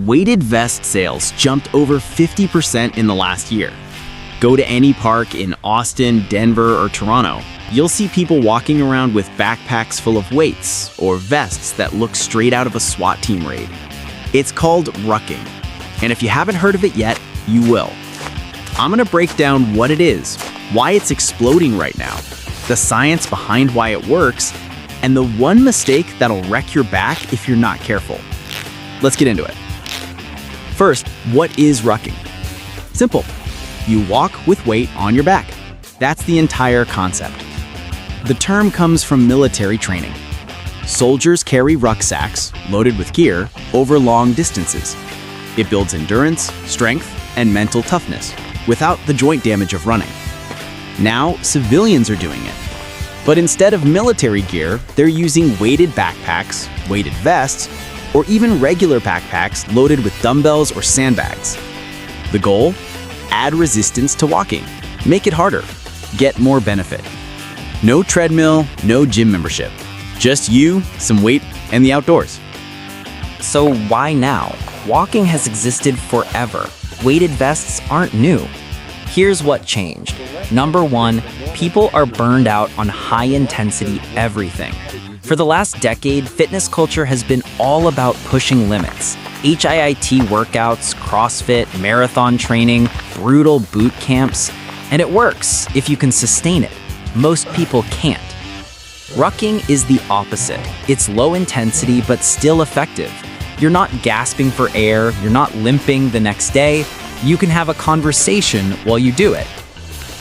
Weighted vest sales jumped over 50% in the last year. Go to any park in Austin, Denver, or Toronto. You'll see people walking around with backpacks full of weights or vests that look straight out of a SWAT team raid. It's called Rucking, and if you haven't heard of it yet, you will. I'm gonna break down what it is, why it's exploding right now, the science behind why it works, and the one mistake that'll wreck your back if you're not careful. Let's get into it. First, what is rucking? Simple. You walk with weight on your back. That's the entire concept. The term comes from military training. Soldiers carry rucksacks, loaded with gear, over long distances. It builds endurance, strength, and mental toughness, without the joint damage of running. Now, civilians are doing it. But instead of military gear, they're using weighted backpacks, weighted vests, or even regular backpacks loaded with dumbbells or sandbags. The goal? Add resistance to walking. Make it harder. Get more benefit. No treadmill, no gym membership. Just you, some weight, and the outdoors. So why now? Walking has existed forever. Weighted vests aren't new. Here's what changed. Number one, people are burned out on high-intensity everything. For the last decade, fitness culture has been all about pushing limits. HIIT workouts, CrossFit, marathon training, brutal boot camps. And it works if you can sustain it. Most people can't. Rucking is the opposite. It's low intensity but still effective. You're not gasping for air, you're not limping the next day. You can have a conversation while you do it.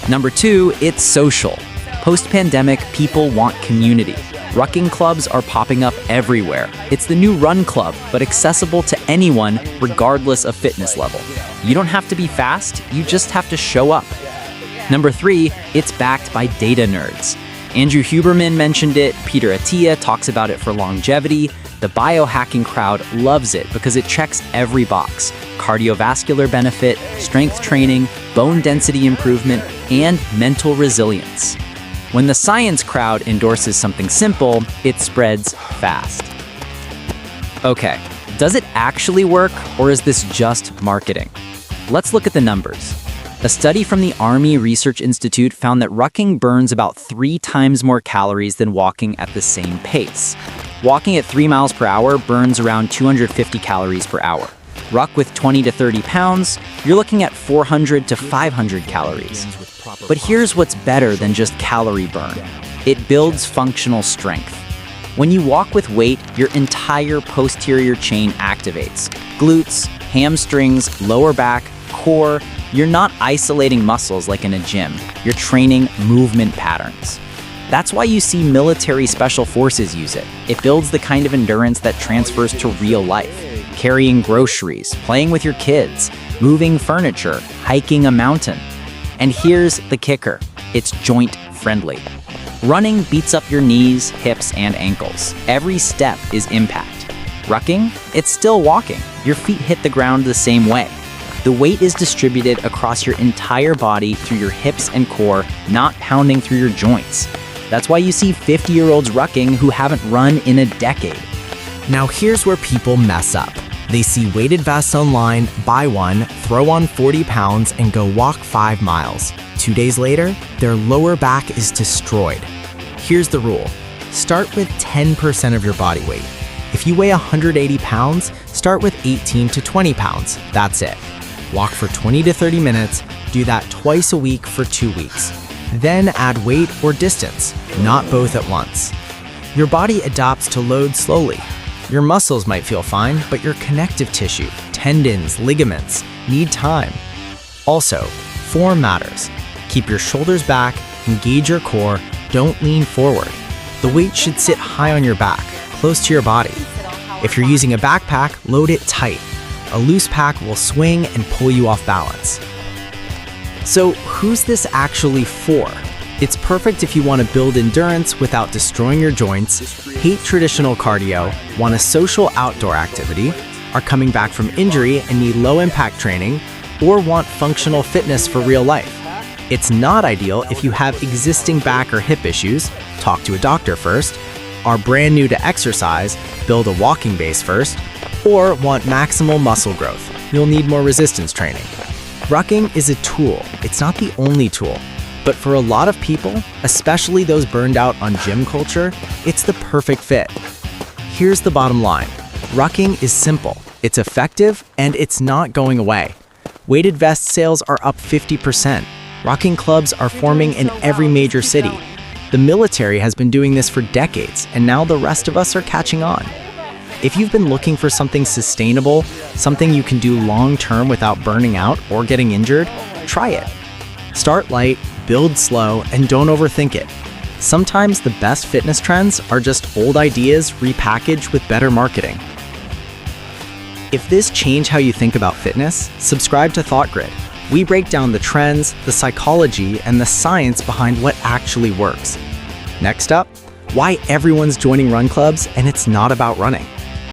Number two, it's social. Post-pandemic, people want community. Rucking clubs are popping up everywhere. It's the new run club, but accessible to anyone regardless of fitness level. You don't have to be fast, you just have to show up. Number three, it's backed by data nerds. Andrew Huberman mentioned it, Peter Attia talks about it for longevity. The biohacking crowd loves it because it checks every box: cardiovascular benefit, strength training, bone density improvement, and mental resilience. When the science crowd endorses something simple, it spreads fast. Okay, does it actually work, or is this just marketing? Let's look at the numbers. A study from the Army Research Institute found that rucking burns about 3 times more calories than walking at the same pace. Walking at 3 miles per hour burns around 250 calories per hour. Ruck with 20 to 30 pounds, you're looking at 400 to 500 calories. But here's what's better than just calorie burn. It builds functional strength. When you walk with weight, your entire posterior chain activates. Glutes, hamstrings, lower back, core. You're not isolating muscles like in a gym. You're training movement patterns. That's why you see military special forces use it. It builds the kind of endurance that transfers to real life. Carrying groceries, playing with your kids, moving furniture, hiking a mountain. And here's the kicker. It's joint friendly. Running beats up your knees, hips, and ankles. Every step is impact. Rucking? It's still walking. Your feet hit the ground the same way. The weight is distributed across your entire body through your hips and core, not pounding through your joints. That's why you see 50-year-olds rucking who haven't run in a decade. Now here's where people mess up. They see weighted vests online, buy one, throw on 40 pounds, and go walk 5 miles. 2 days later, their lower back is destroyed. Here's the rule. Start with 10% of your body weight. If you weigh 180 pounds, start with 18 to 20 pounds. That's it. Walk for 20 to 30 minutes, do that twice a week for 2 weeks. Then add weight or distance, not both at once. Your body adapts to load slowly. Your muscles might feel fine, but your connective tissue, tendons, ligaments need time. Also, form matters. Keep your shoulders back, engage your core, don't lean forward. The weight should sit high on your back, close to your body. If you're using a backpack, load it tight. A loose pack will swing and pull you off balance. So who's this actually for? It's perfect if you want to build endurance without destroying your joints, hate traditional cardio, want a social outdoor activity, are coming back from injury and need low-impact training, or want functional fitness for real life. It's not ideal if you have existing back or hip issues, talk to a doctor first, are brand new to exercise, build a walking base first, Or want maximal muscle growth? You'll need more resistance training. Rucking is a tool. It's not the only tool. But for a lot of people, especially those burned out on gym culture, it's the perfect fit. Here's the bottom line. Rucking is simple, it's effective, and it's not going away. Weighted vest sales are up 50%. Rucking clubs are forming in every major city. The military has been doing this for decades, and now the rest of us are catching on. If you've been looking for something sustainable, something you can do long-term without burning out or getting injured, try it. Start light, build slow, and don't overthink it. Sometimes the best fitness trends are just old ideas repackaged with better marketing. If this changed how you think about fitness, subscribe to Thought Grid. We break down the trends, the psychology, and the science behind what actually works. Next up, why everyone's joining run clubs and it's not about running.